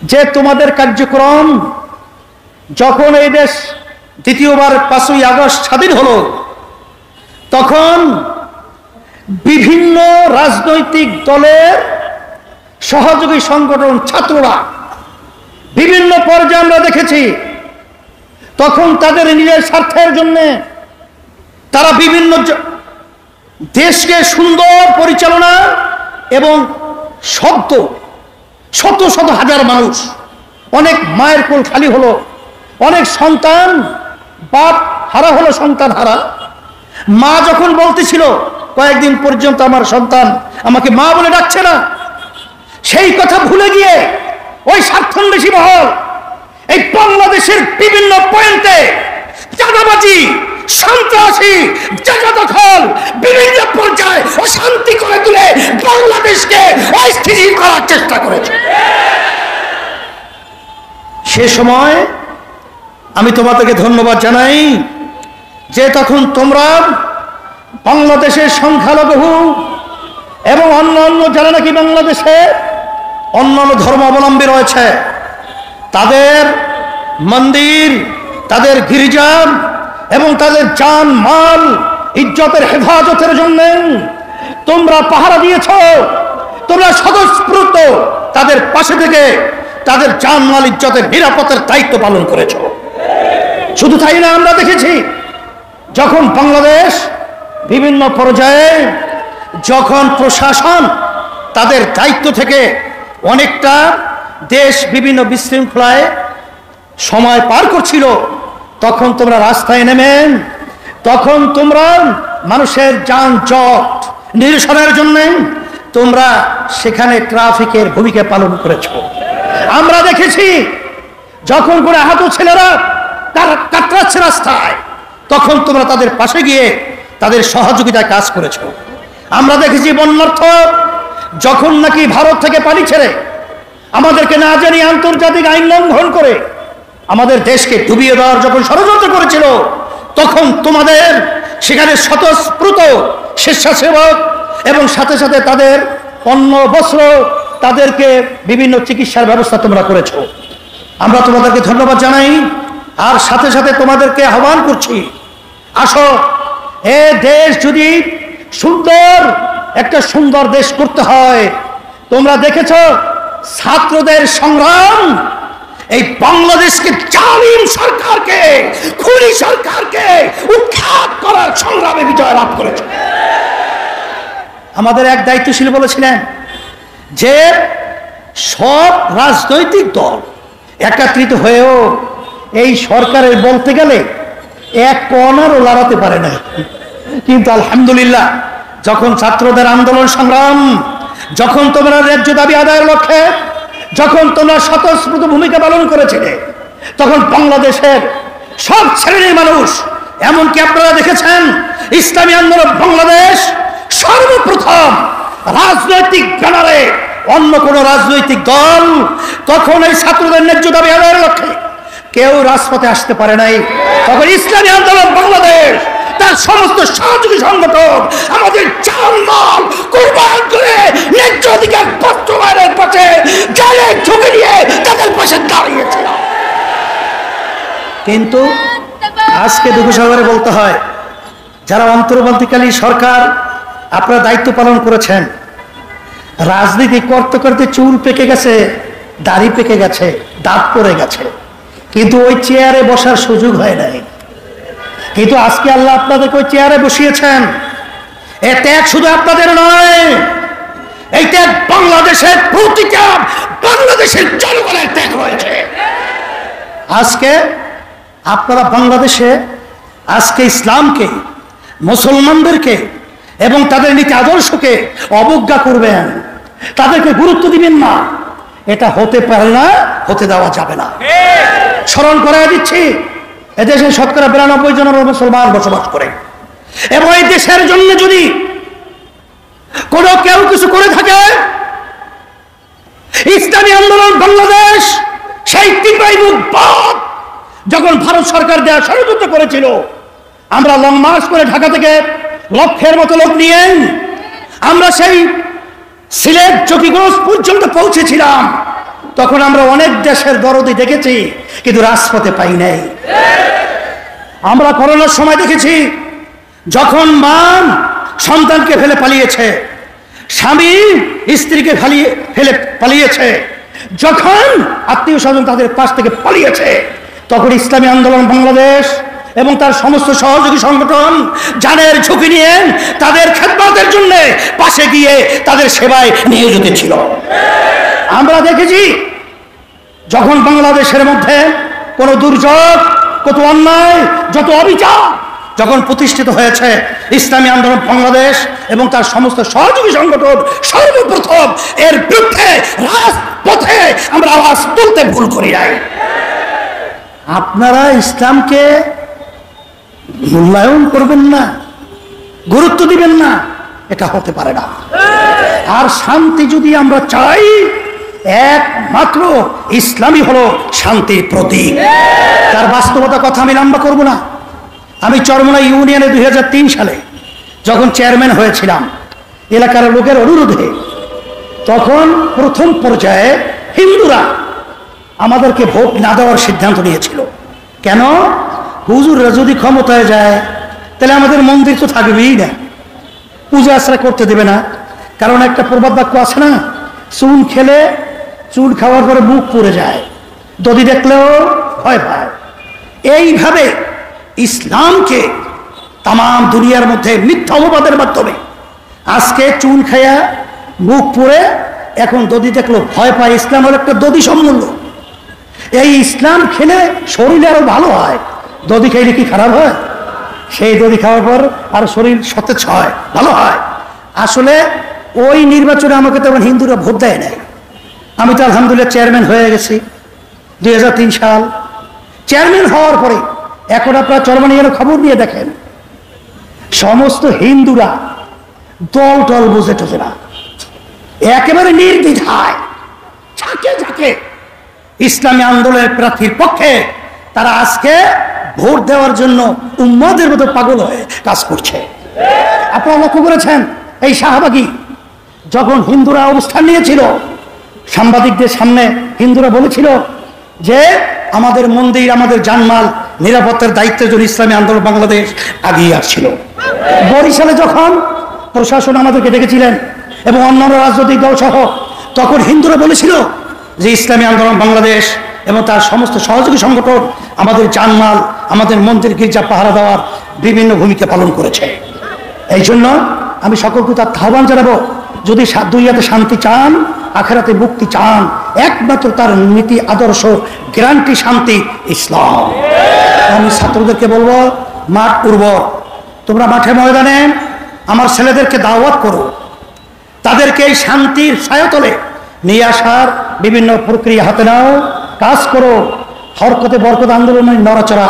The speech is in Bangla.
যে তোমাদের কার্যক্রম যখন এই দেশ দ্বিতীয়বার 5ই আগস্ট স্বাধীন হলো, তখন বিভিন্ন রাজনৈতিক দলের সহযোগী সংগঠন ছাত্ররা বিভিন্ন পর্যায়ে আমরা দেখেছি, তখন তাদের নিজের স্বার্থের জন্য তারা বিভিন্ন দেশকে সুন্দর পরিচালনা এবং শত শত হাজার মানুষ, অনেক মায়ের কোল খালি হলো, অনেক সন্তান বাপ হারা হলো, সন্তান হারা। মা যখন বলতেছিল কয়েকদিন পর্যন্ত আমার সন্তান আমাকে মা বলে ডাকছে না, সেই কথা ভুলে গিয়ে ওই স্বার্থান্বেষী মহল এই বাংলাদেশের বিভিন্ন পয়েন্টে চাঁদাবাজি, সন্ত্রাসী, জায়গা দখল, বিভিন্ন পর্যায়ে অশান্তি করে তুলে বাংলাদেশকে অস্থিতিশীল করার চেষ্টা করেছে। সে সময় আমি তোমাদেরকে ধন্যবাদ জানাই যে তখন তোমরা বাংলাদেশের সংখ্যালঘু এবং অন্যান্য যারা নাকি বাংলাদেশে অন্যান্য ধর্মাবলম্বী রয়েছে, তাদের মন্দির, তাদের গির্জা এবং তাদের জান মাল ইজ্জতের হেফাজতের জন্য তোমরা পাহারা দিয়েছ, তোমরা স্বতঃস্ফূর্ত তাদের পাশে থেকে তাদের জান মাল ইজ্জতের নিরাপত্তার দায়িত্ব পালন করেছ। শুধু তাই না, আমরা দেখেছি যখন বাংলাদেশ বিভিন্ন পর্যায়ে যখন প্রশাসন তাদের দায়িত্ব থেকে অনেকটা দেশ বিভিন্ন বিশৃঙ্খলায় সময় পার করছিল, তখন তোমরা রাস্তায় নেমেন, তখন তোমরা মানুষের যানজট নিরসনের জন্য তোমরা সেখানে ট্রাফিকের ভূমিকা পালন করেছ। আমরা দেখেছি যখন করে আহত ছেলেরা কাতরাচ্ছে রাস্তায়, তখন তোমরা তাদের পাশে গিয়ে তাদের সহযোগিতায় কাজ করেছ। আমরা দেখেছি বন্যার্থ যখন নাকি ভারত থেকে পানি ছেড়ে আমাদেরকে না জানিয়ে আন্তর্জাতিক আইন লঙ্ঘন করে আমাদের দেশকে ডুবিয়ে দেওয়ার যখন ষড়যন্ত্র করেছিল, তখন তোমাদের সেখানে স্বতঃস্ফূর্ত স্বেচ্ছাসেবক এবং সাথে সাথে তাদের অন্ন বস্ত্র, তাদেরকে বিভিন্ন চিকিৎসার ব্যবস্থা তোমরা করেছো। আমরা তোমাদেরকে ধন্যবাদ জানাই, আর সাথে সাথে তোমাদেরকে আহ্বান করছি, আসো এ দেশ যদি একটা সুন্দর দেশ করতে হয়, তোমরা দেখেছ ছাত্রদের সংগ্রাম এই বাংলাদেশকে জালিম সরকারকে, খুনি সরকারকে উৎখাত করার সংগ্রামে বিজয় লাভ করেছে। আমাদের এক দায়িত্বশীল বলেছিলেন যে সব রাজনৈতিক দল একত্রিত হয়েও এই সরকারের বলতে গেলে এক কণারও লড়াতে পারে না, কিন্তু আলহামদুলিল্লাহ যখন ছাত্রদের আন্দোলন সংগ্রাম, যখন তোমরা ন্যায্য দাবি আদায়ের লক্ষ্যে যখন তোমরা স্বতঃস্ফূর্ত ভূমিকা পালন করেছিলে, তখন বাংলাদেশের সব শ্রেণীর মানুষ, এমনকি আপনারা দেখেছেন ইসলামী আন্দোলন বাংলাদেশ সর্বপ্রথম রাজনৈতিক ব্যানারে, অন্য কোন রাজনৈতিক দল তখন এই ছাত্রদের ন্যায্য দাবি আদায়ের লক্ষ্যে কেউ রাজপথে আসতে পারে নাই। তখন ইসলামী আন্দোলন বাংলাদেশ তার সমস্ত সহযোগী সংগঠন আমাদের জানমাল কুরবান করে ন্যায্য অধিকার বাস্তবায়নের পথে জানে ঝুঁকি নিয়ে তাদের পাশে দাঁড়িয়েছিল। কিন্তু আজকে দুঃখ সহকারে বলতে হয়, যারা অন্তর্বর্তীকালী সরকার আপনারা দায়িত্ব পালন করেছেন, রাজনীতি করতে করতে চুল পেকে গেছে, দাড়ি পেকে গেছে, দাঁত পড়ে গেছে, কিন্তু ওই চেয়ারে বসার সুযোগ হয় নাই। কিন্তু আজকে আল্লাহ আপনাদেরকে ওই চেয়ারে বসিয়েছেন। এ ত্যাগ শুধু আপনাদের নয়, এই ত্যাগ বাংলাদেশের প্রতিটা বাংলাদেশের জনগণের ত্যাগ রয়েছে। আজকে আপনারা বাংলাদেশে আজকে ইসলামকে, মুসলমানদেরকে এবং তাদের নীতি আদর্শকে অবজ্ঞা করবেন, তাদেরকে গুরুত্ব দিবেন না, এটা হতে পারে না, হতে দেওয়া যাবে না। স্মরণ করাই দিচ্ছি, এদেশে শতকরা 92 জন মুসলমান বসবাস করে, এবং এই দেশের জন্য যদি কেউ কিছু করে থাকে, ইসলামী আন্দোলন বাংলাদেশ সেই টিপাই মুখ বাদ যখন ভারত সরকার দেওয়া ষড়যন্ত্র করেছিল, আমরা লং মার্চ করে ঢাকা থেকে লক্ষের মতো লোক নিয়ে আমরা সেই সিলেট চকিগঞ্জ পর্যন্ত পৌঁছেছিলাম। তখন আমরা অনেক দেশের দরদি দেখেছি, কিন্তু রাজপথে পাই নাই। আমরা করোনার সময় দেখেছি, যখন মা সন্তানকে ফেলে পালিয়েছে, স্বামী স্ত্রীকে ফেলে পালিয়েছে, যখন আত্মীয় স্বজন তাদের পাশ থেকে পালিয়েছে, তখন ইসলামী আন্দোলন বাংলাদেশ এবং তার সমস্ত সহযোগী সংগঠন জানের ঝুঁকি নিয়ে তাদের খেদমতের জন্য পাশে গিয়ে তাদের সেবায় নিয়োজিত ছিল। আমরা দেখেছি, যখন বাংলাদেশের মধ্যে কোনো দুর্যোগ, কত অন্যায়, যত অবিচার যখন প্রতিষ্ঠিত হয়েছে, ইসলামী আন্দোলন বাংলাদেশ এবং তার সমস্ত সহযোগী সংগঠন সর্বপ্রথম এর বিরুদ্ধে রাজপথে আমরা আওয়াজ তুলতে ভুল করি নাই। আপনারা ইসলামকে মূল্যায়ন করবেন না, গুরুত্ব দিবেন না, এটা হতে পারে না। আর শান্তি যদি আমরা চাই, একমাত্র ইসলামই হলো শান্তির প্রতীক। তার বাস্তবতা কথা আমি লম্বা করব না। আমি চরমোনা ইউনিয়নে 2003 সালে যখন চেয়ারম্যান হয়েছিলাম, এলাকার লোকের অনুরোধে, তখন প্রথম পর্যায়ে হিন্দুরা আমাদেরকে ভোট না দেওয়ার সিদ্ধান্ত নিয়েছিল। কেন? হুজুররা যদি ক্ষমতায় যায় তাহলে আমাদের মন্দির তো থাকবেই না, পূজা আশ্রা করতে দেবে না। কারণ একটা প্রবাদ বাক্য আছে না, চুন খেলে চুন খাওয়ার পরে মুখ পুড়ে যায়, দধি দেখলেও ভয় পায়। এইভাবে ইসলামকে তাম দুনিয়ার মধ্যে মিথ্যা অপবাদের মাধ্যমে আজকে চুন খাইয়া মুখ পুড়ে, এখন দধি দেখলেও ভয় পায়। ইসলাম হলো একটা দধি সম্মূল্য। এই ইসলাম খেলে শরীরে আরো ভালো হয়। দধি খাইলে কি খারাপ হয়? সেই দধি খাওয়ার পর আর শরীর সতেজ হয়, ভালো হয়। আসলে ওই নির্বাচনে আমাকে তখন হিন্দুরা ভোট দেয় নাই। আমি তো আলহামদুলিল্লাহ চেয়ারম্যান হয়ে গেছি 2003 সাল। চেয়ারম্যান হওয়ার পরে এখন আপনারা চরমোনাইয়ের খবর নিয়ে দেখেন, সমস্ত হিন্দুরা দল টল বুঝে টোঝে না, একেবারে নির্দ্বিধায় ঝাঁকে ঝাঁকে ইসলামী আন্দোলনের প্রার্থীর পক্ষে তারা আজকে ভোট দেওয়ার জন্য উম্মাদের মতো পাগল হয়ে কাজ করছে। আপনারা লক্ষ্য করেছেন, এই শাহবাগী যখন হিন্দুরা অবস্থান নিয়েছিল, সাংবাদিকদের সামনে হিন্দুরা বলেছিল যে আমাদের মন্দির, আমাদের জানমাল নিরাপত্তার দায়িত্বের জন্য ইসলামী আন্দোলন বাংলাদেশ আগিয়ে আসছিল। বরিশালে যখন প্রশাসন আমাদেরকে ডেকেছিলেন এবং অন্যান্য রাজনৈতিক দল সহ, তখন হিন্দুরা বলেছিল যে ইসলামী আন্দোলন বাংলাদেশ এবং তার সমস্ত সহযোগী সংগঠন আমাদের জানমাল, আমাদের মন্দির গির্জা পাহারা দেওয়ার বিভিন্ন ভূমিকা পালন করেছে। এই জন্য আমি সকলকে তার আহ্বান জানাবো, যদি দুনিয়াতে শান্তি চান, আখেরাতে মুক্তি চান, একমাত্র তার নীতি আদর্শ গ্যারান্টি শান্তি ইসলাম। আমি ছাত্রদেরকে বলবো, মাঠ উর্বর, তোমরা মাঠে ময়দানে আমার ছেলেদেরকে দাওয়াত করো, তাদেরকে এই শান্তির ছায়াতলে নিয়ে আসার বিভিন্ন প্রক্রিয়া হাতে নাও, কাজ করো। হরকতে বরকত আন্দোলনের নড়াচড়া